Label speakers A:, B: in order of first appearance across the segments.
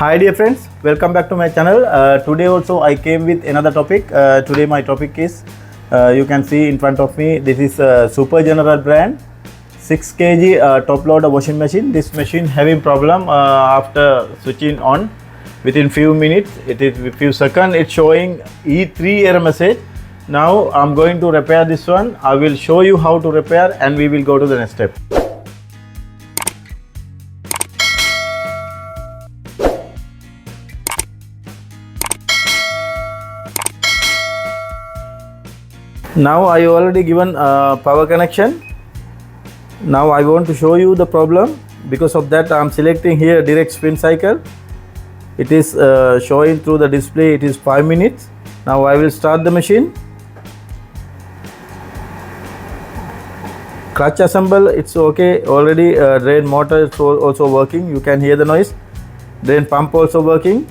A: Hi dear friends, welcome back to my channel. Today also I came with another topic. Today my topic is, you can see in front of me, this is a Super General brand 6 kg top loader washing machine. This machine having problem after switching on. Within few minutes, it is few seconds, it's showing E3 error message. Now I'm going to repair this one. I will show you how to repair and we will go to the next step. Now I already given power connection. Now I want to show you the problem. Because of that I am selecting here direct spin cycle. It is showing through the display, it is 5 minutes. Now I will start the machine. Clutch assemble, it's okay already. Drain motor is also working, you can hear the noise. Drain pump also working.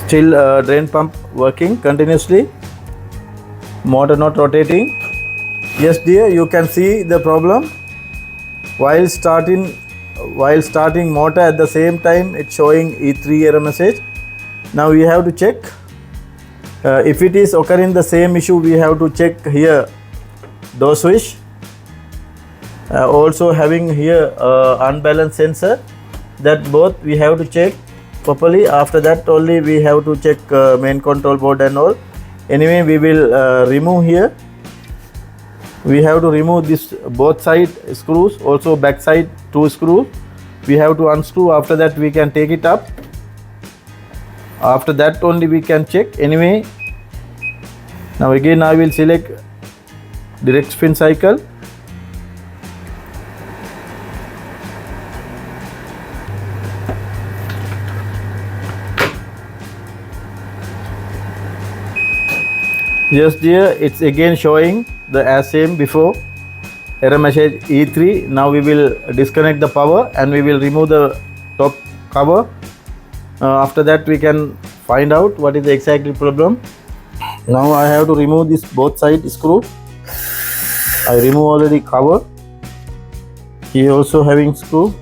A: Still drain pump working continuously, motor not rotating. Yes dear, you can see the problem. While starting motor, at the same time it's showing E3 error message. Now we have to check if it is occurring the same issue. We have to check here door switch, also having here unbalanced sensor. That both we have to check properly. After that only we have to check main control board and all. Anyway, we will remove here. We have to remove this both side screws, also back side 2 screws. We have to unscrew. After that we can take it up. After that only we can check. Anyway, now again I will select direct spin cycle. Yes dear, it's again showing the as same before error message E3. Now we will disconnect the power and we will remove the top cover. After that we can find out what is the exact problem. Now I have to remove this both side screw. I remove already cover. Here also having screw.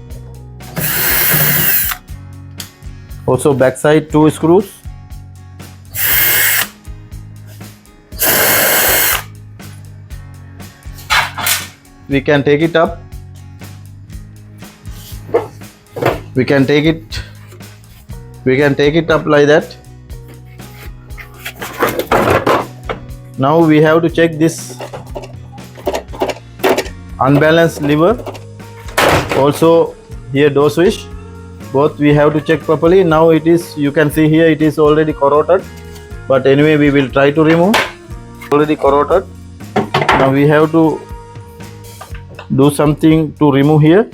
A: Also back side 2 screws. We can take it up. We can take it up like that. Now we have to check this unbalanced lever. Also here door switch. Both we have to check properly. Now it is, you can see here it is already corroded. But anyway we will try to remove. Already corroded. Now we have to do something to remove here.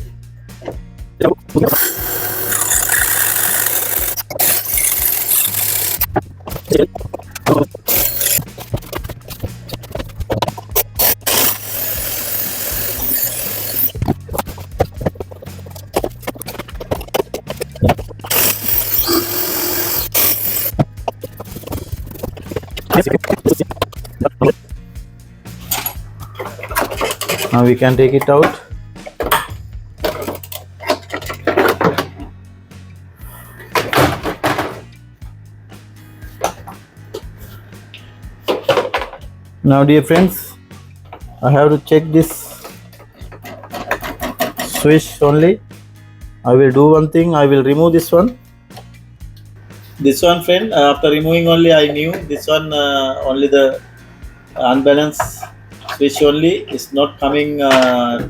A: Now we can take it out. Now dear friends, I have to check this switch only. I will do one thing, I will remove this one. This one friend, after removing only I knew this one only the unbalanced switch only is not coming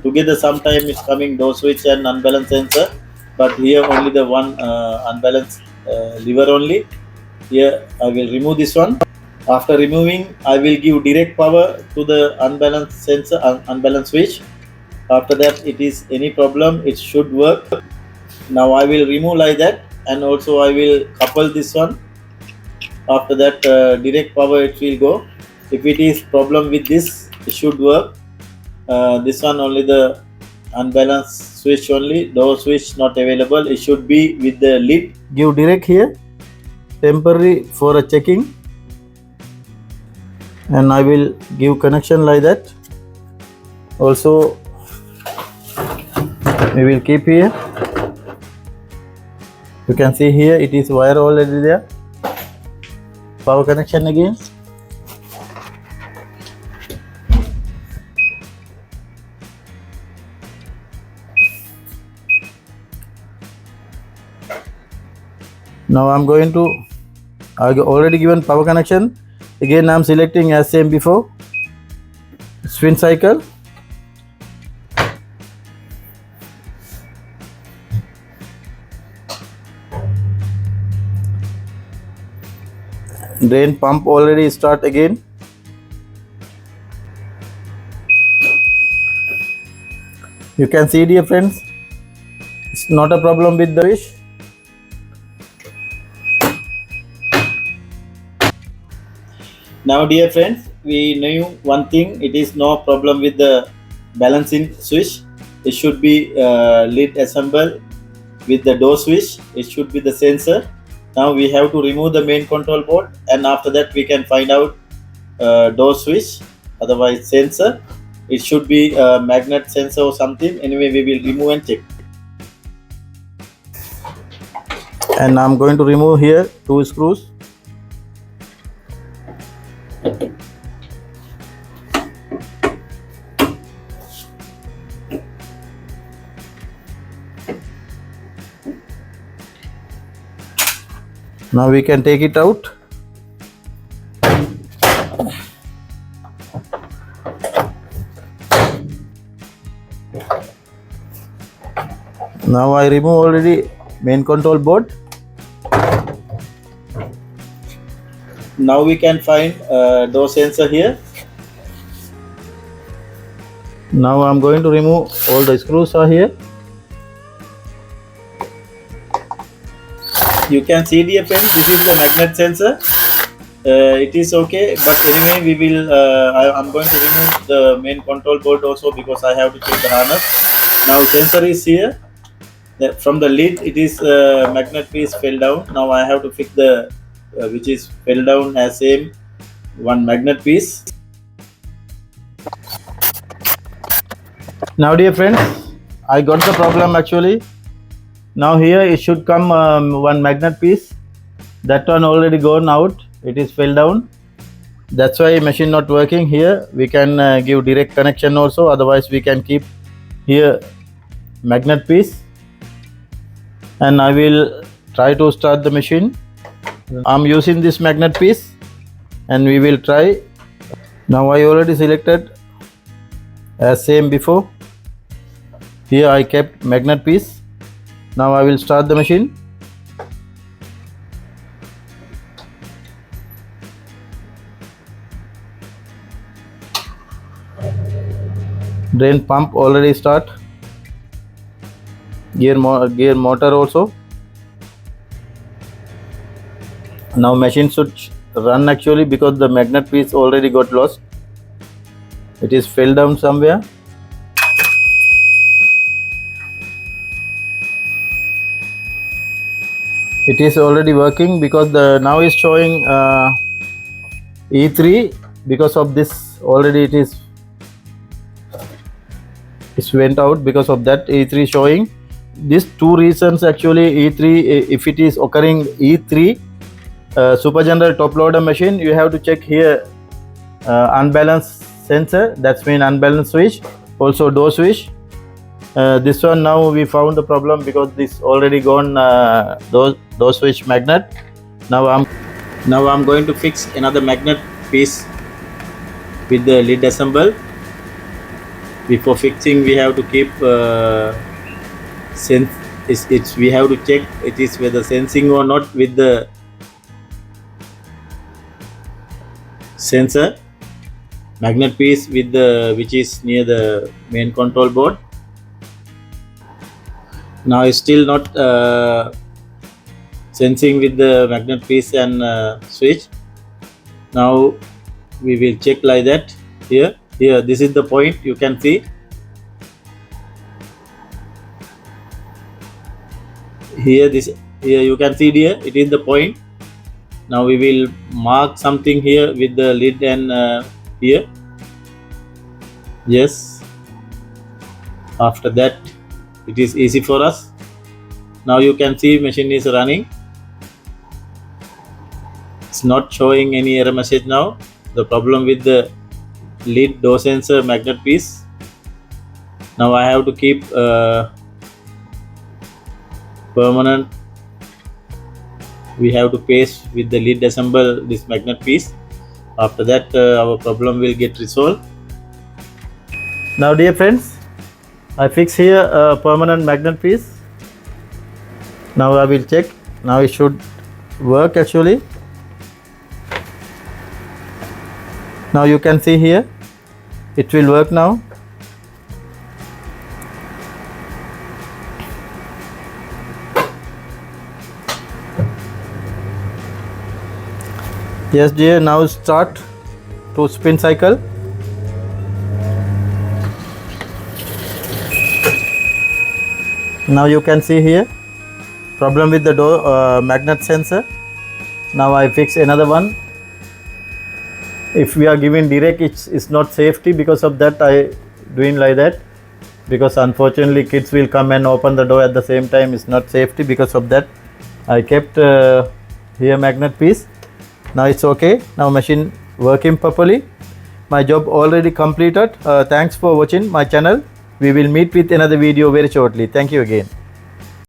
A: together. Sometimes it's coming door switch and unbalanced sensor, but here only the one unbalanced lever only. Here I will remove this one. After removing, I will give direct power to the unbalanced sensor, unbalanced switch. After that, it is any problem, it should work. Now I will remove like that, and also I will couple this one. After that, direct power it will go. If it is problem with this, it should work. This one only the unbalanced switch only, door switch not available. It should be with the lid. Give direct here. temporary for a checking, and I will give connection like that. Also we will keep here. You can see here it is wire already there. Power connection again. Now I already given power connection. Again I am selecting as same before. Spin cycle. Drain pump already start again. You can see, dear friends, it's not a problem with the switch. Now, dear friends, we knew one thing. It is no problem with the balancing switch. It should be lid assembled with the door switch. It should be the sensor. Now we have to remove the main control board, and after that we can find out door switch, otherwise sensor. It should be a magnet sensor or something. Anyway, we will remove and check. And I'm going to remove here 2 screws. Now we can take it out. Now I remove already main control board. Now we can find door sensor here. Now I'm going to remove all the screws are here. You can see, dear friends, this is the magnet sensor. It is okay, but anyway we will I'm going to remove the main control board also, because I have to check the harness. Now sensor is here. From the lid it is magnet piece fell down. Now I have to fix the which is fell down as same one magnet piece. Now, dear friends, I got the problem actually. Now here it should come one magnet piece. That one already gone out. It is fell down. That's why machine not working. Here we can give direct connection also. Otherwise we can keep here magnet piece. And I will try to start the machine. I'm using this magnet piece, and we will try. Now I already selected as same before. Here I kept magnet piece. Now I will start the machine. Drain pump already start. Gear motor also. Now machine should run actually, because the magnet piece already got lost. It is fell down somewhere. It is already working, because the now is showing E3. Because of this already it went out. Because of that E3 showing. These two reasons actually. E3, if it is occurring E3 super general top loader machine, you have to check here unbalanced sensor, that's mean unbalanced switch, also door switch. This one now we found the problem, because this already gone door switch magnet. Now I'm going to fix another magnet piece with the lid assemble. Before fixing we have to keep we have to check it is whether sensing or not with the sensor magnet piece with the which is near the main control board. Now it's still not sensing with the magnet piece and switch. Now we will check like that. Here this is the point, you can see. Here you can see here it is the point. Now we will mark something here with the lid and here. Yes, after that it is easy for us. Now you can see machine is running. It's not showing any error message now. The problem with the lid door sensor magnet piece. Now I have to keep permanent. We have to paste with the lid assemble this magnet piece. After that our problem will get resolved. Now dear friends, I fix here a permanent magnet piece. Now I will check. Now it should work actually. Now you can see here it will work now. Yes dear, now start to spin cycle. Now you can see here problem with the door magnet sensor. Now I fix another one. If we are giving direct, it's not safety, because of that I doing like that, because unfortunately kids will come and open the door at the same time. It's not safety, because of that I kept here magnet piece. Now it's okay. Now machine working properly. My job already completed. Thanks for watching my channel. We will meet with another video very shortly. Thank you again.